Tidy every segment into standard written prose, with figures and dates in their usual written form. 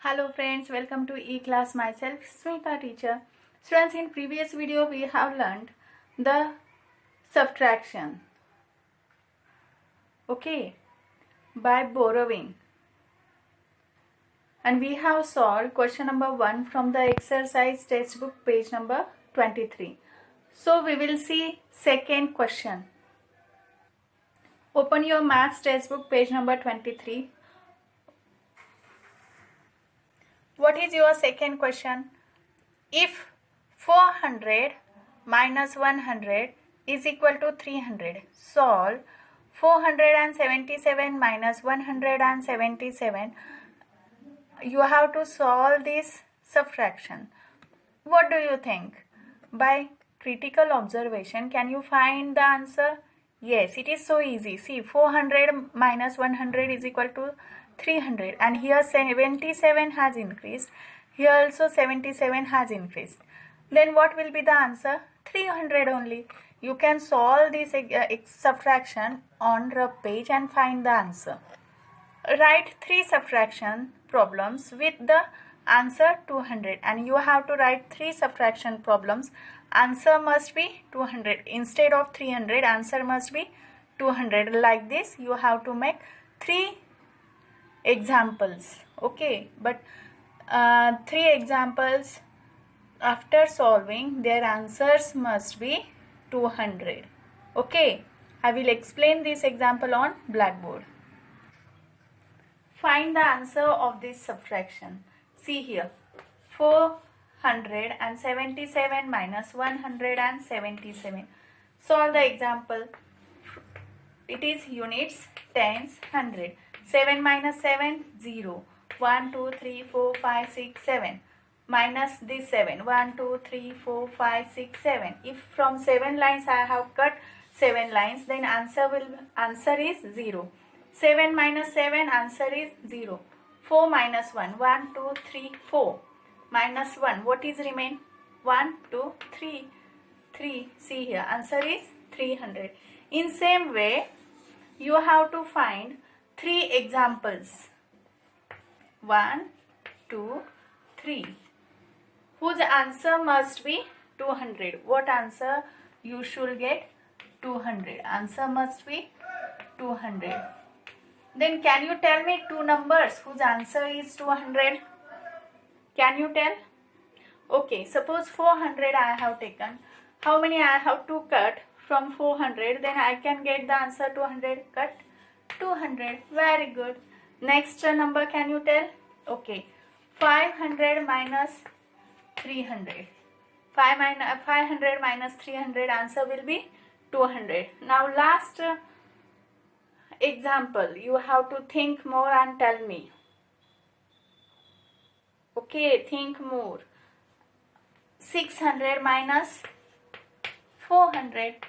Hello friends, welcome to E-Class. Myself Smita teacher. Students, in previous video we have learned the subtraction, okay, by borrowing, and we have solved question number 1 from the exercise textbook page number 23. So we will see second question. Open your maths textbook page number 23. What is your second question? If 400 minus 100 is equal to 300, solve 477 minus 177. You have to solve this subtraction. What do you think? By critical observation, can you find the answer? Yes, it is so easy. See, 400 minus 100 is equal to 300, and here 77 has increased. Here also 77 has increased. Then what will be the answer? 300 only. You can solve this subtraction on rough page and find the answer. Write 3 subtraction problems with the answer 200, and you have to write 3 subtraction problems. Answer must be 200. Instead of 300, answer must be 200. Like this, you have to make 3 examples, okay, but 3 examples after solving, their answers must be 200. Okay, I will explain this example on blackboard. Find the answer of this subtraction. See here, 477 minus 177. Solve the example. It is units, tens, 100. 7 minus 7, 0. 1, 2, 3, 4, 5, 6, 7. Minus this 7. 1, 2, 3, 4, 5, 6, 7. If from 7 lines I have cut 7 lines, then answer is 0. 7 minus 7, answer is 0. 4 minus 1. 1, 2, 3, 4. Minus 1. What is remain? 1, 2, 3. 3. See here. Answer is 300. In same way, you have to find 3 examples. 1, 2, 3. Whose answer must be 200. What answer you should get? 200. Answer must be 200. Then can you tell me 2 numbers whose answer is 200? Can you tell? Okay, suppose 400 I have taken. How many I have to cut from 400? Then I can get the answer 200. Cut 200. Very good. Next number, can you tell? Okay, 500 minus 300. 500 minus 300, answer will be 200. Now last example, you have to think more and tell me. Okay, think more. 600 minus 400.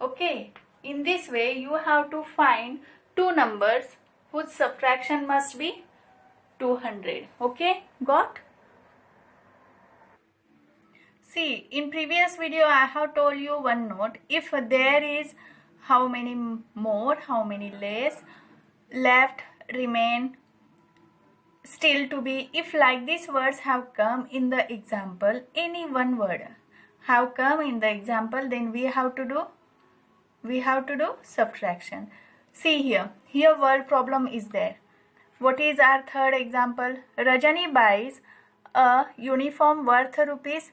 Okay, in this way you have to find 2 numbers whose subtraction must be 200. Okay, got? See, in previous video I have told you one note. If there is how many more, how many less, left, remain, still to be, if like these words have come in the example, any one word have come in the example, then we have to do subtraction. See here word problem is there. What is our third example? Rajani buys a uniform worth rupees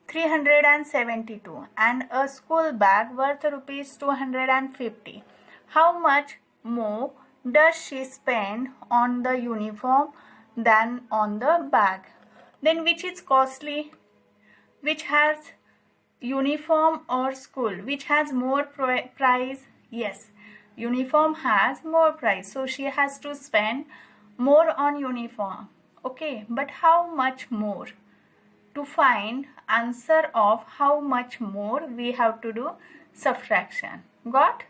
372 and a school bag worth rupees 250. How much more does she spend on the uniform than on the bag? Then which is costly? Which has uniform or school? Which has more price? Yes, uniform has more price, so she has to spend more on uniform. Okay, but how much more? To find answer of how much more, we have to do subtraction. Got?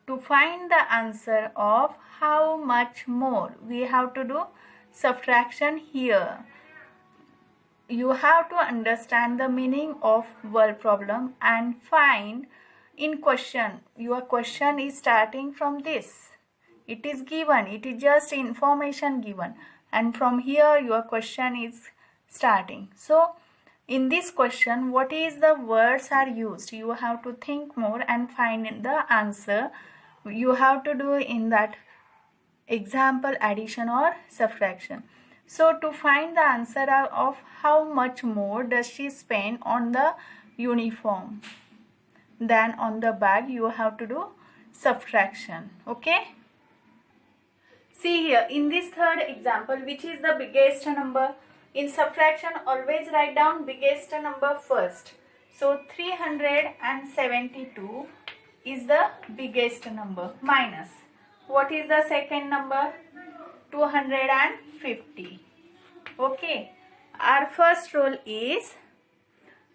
To find the answer of how much more, we have to do subtraction here. You have to understand the meaning of word problem and find in question. Your question is starting from this. It is given. It is just information given. and from here your question is starting. So in this question, what is the words are used? You have to think more and find the answer. You have to do in that example addition or subtraction. So to find the answer of how much more does she spend on the uniform than on the bag, you have to do subtraction. Okay. See here in this third example, which is the biggest number? In subtraction, always write down biggest number first. So 372 is the biggest number minus. What is the second number? 250. Okay. Our first rule is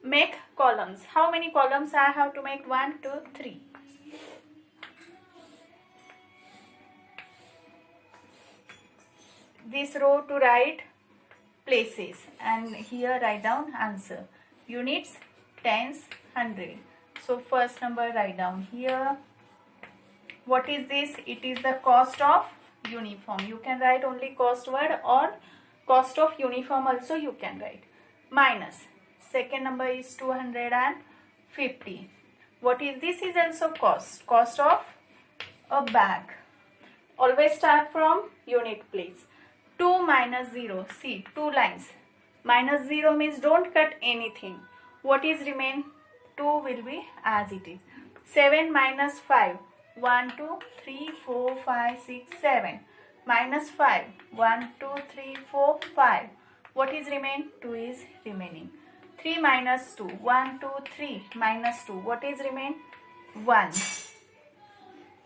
make columns. How many columns I have to make? 1, 2, 3. This row to write places and here write down answer. Units, tens, 100. So first number write down here. What is this? It is the cost of uniform. You can write only cost word or cost of uniform also you can write. Minus. Second number is 250. What is this? Is also cost. Cost of a bag. Always start from unit place. 2 minus 0. See, 2 lines. Minus 0 means don't cut anything. What is remain? 2 will be as it is. 7 minus 5. 1, 2, 3, 4, 5, 6, 7. Minus 5. 1, 2, 3, 4, 5. What is remain? 2 is remaining. 3 minus 2. 1, 2, 3. Minus 2. What is remain? 1.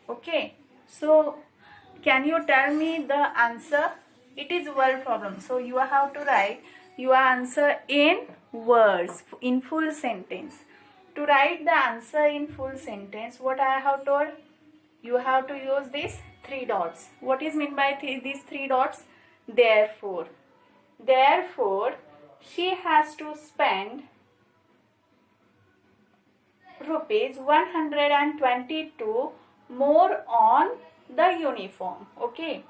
Okay. So, can you tell me the answer? It is word problem. So, you have to write your answer in words, in full sentence. To write the answer in full sentence, what I have told? You have to use these 3 dots. What is meant by these 3 dots? Therefore. Therefore, she has to spend rupees 122 more on the uniform. Okay.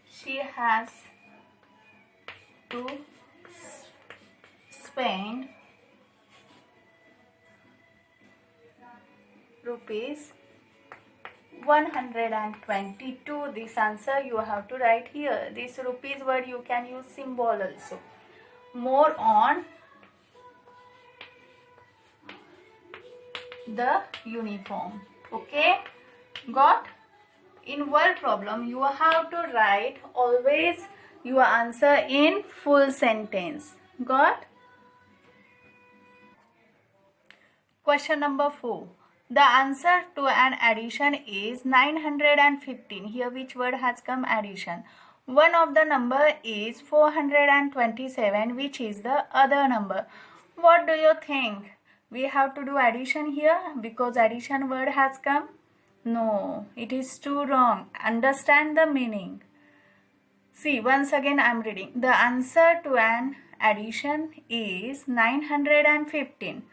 She has to spend rupees 122. This answer you have to write here. This rupees word you can use symbol also. More on the uniform. Okay, got? In word problem you have to write always your answer in full sentence. Got? Question number 4. The answer to an addition is 915. Here which word has come? Addition. One of the number is 427, which is the other number. What do you think? We have to do addition here because addition word has come? No, it is too wrong. Understand the meaning. See, once again I am reading. The answer to an addition is 915.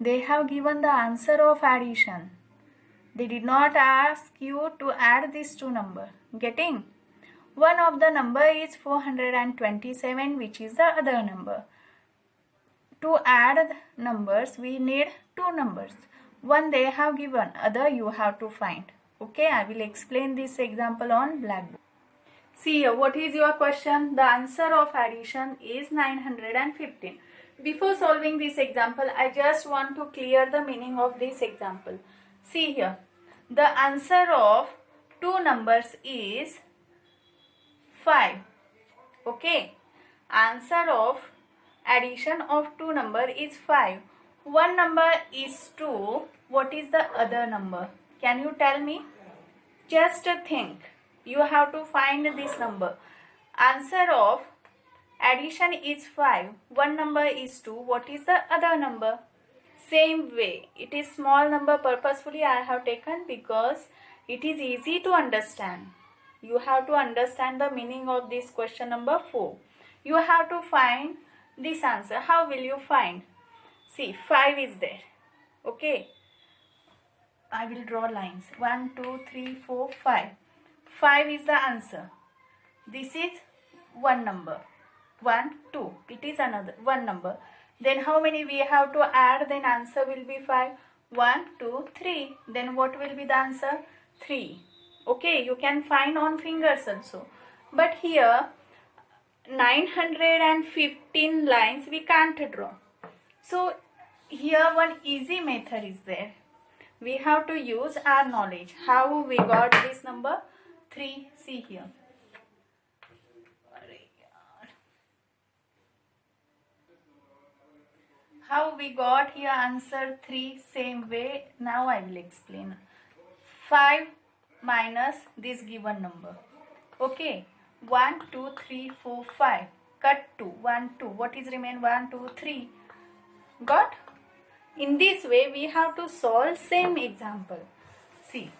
They have given the answer of addition. They did not ask you to add these two numbers. Getting? One of the number is 427, which is the other number. To add numbers, we need two numbers. One they have given, other you have to find. Okay, I will explain this example on Blackboard. See here, what is your question? The answer of addition is 915. Before solving this example, I just want to clear the meaning of this example. See here, the answer of two numbers is 5. Okay, answer of addition of two number is 5. One number is 2. What is the other number? Can you tell me? Just think. You have to find this number. Answer of addition is 5. One number is 2. What is the other number? Same way. It is small number purposefully I have taken because it is easy to understand. You have to understand the meaning of this question number 4. You have to find this answer. How will you find? See, 5 is there. Okay. I will draw lines. 1, 2, 3, 4, 5. 5 is the answer. This is one number. 1, 2. It is another one number. Then how many we have to add? Then answer will be 5. 1, 2, 3. Then what will be the answer? 3. Okay, you can find on fingers also. But here 915 lines we can't draw. So here one easy method is there. We have to use our knowledge. How we got this number 3? See here. How we got here answer 3? Same way. Now I will explain. 5 minus this given number. Okay. 1, 2, 3, 4, 5. Cut 2. 1, 2. What is remain? 1, 2, 3. Got? In this way we have to solve same example. See.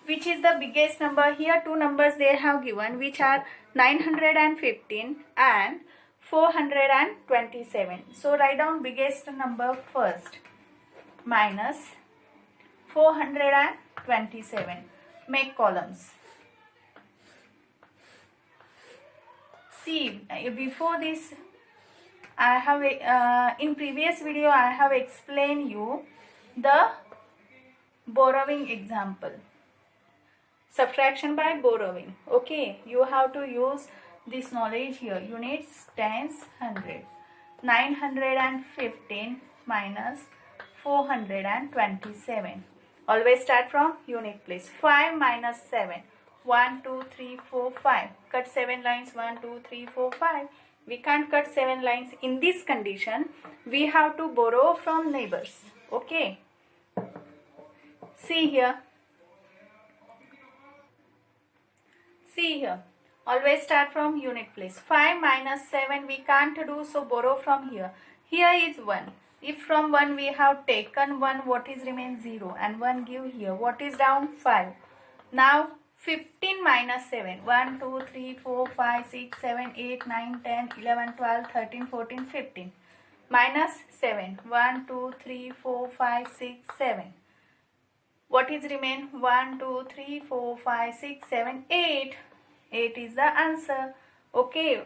Which is the biggest number? Here two numbers they have given, which are 915 and 427. So write down biggest number first. Minus 427. Make columns. See, before this I have in previous video I have explained you the borrowing example. Subtraction by borrowing. Okay, you have to use this knowledge here. Units, tens, hundred. 915 minus 427. Always start from unit place. 5 minus 7. 1, 2, 3, 4, 5. Cut 7 lines. 1, 2, 3, 4, 5. We can't cut 7 lines. In this condition, we have to borrow from neighbors. Okay. See here. See here. Always start from unit place. 5 minus 7 we can't do, so borrow from here. Here is 1. If from 1 we have taken 1, what is remain? 0. And 1 give here. What is down? 5. Now 15 minus 7. 1, 2, 3, 4, 5, 6, 7, 8, 9, 10, 11, 12, 13, 14, 15. Minus 7. 1, 2, 3, 4, 5, 6, 7. What is remain? 1, 2, 3, 4, 5, 6, 7, 8. 8 is the answer. Okay.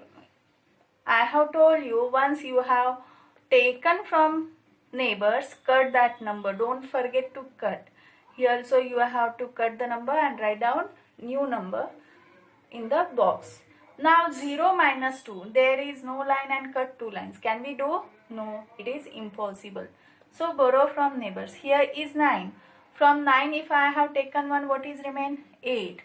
I have told you, once you have taken from neighbors, cut that number. Don't forget to cut. Here also you have to cut the number and write down new number in the box. Now 0 minus 2. There is no line and cut 2 lines. Can we do? No, it is impossible. So borrow from neighbors. Here is 9. From 9 if I have taken 1, what is remain? 8.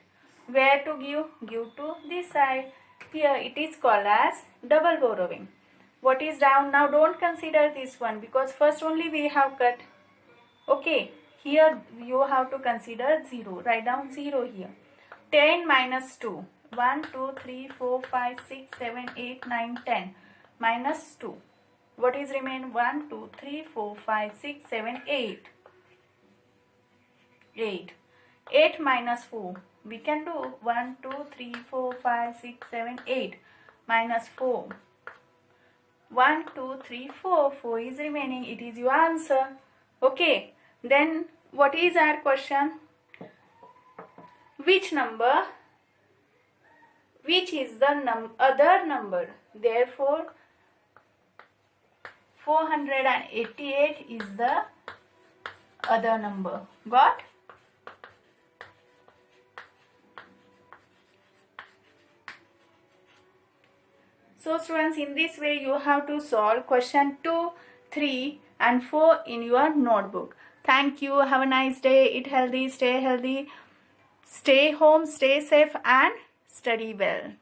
Where to give? Give to this side. Here it is called as double borrowing. What is down? Now don't consider this one because first only we have cut. Okay. Here you have to consider 0. Write down 0 here. 10 minus 2. 1, 2, 3, 4, 5, 6, 7, 8, 9, 10. Minus 2. What is remain? 1, 2, 3, 4, 5, 6, 7, 8. 8. 8 minus 4. We can do 1, 2, 3, 4, 5, 6, 7, 8. Minus 4. 1, 2, 3, 4. 4 is remaining. It is your answer. Okay. Then what is our question? Which number? Which is the other number? Therefore, 488 is the other number. Got? So students, in this way you have to solve question 2, 3 and 4 in your notebook. Thank you. Have a nice day. Eat healthy, stay healthy, stay home, stay safe and study well.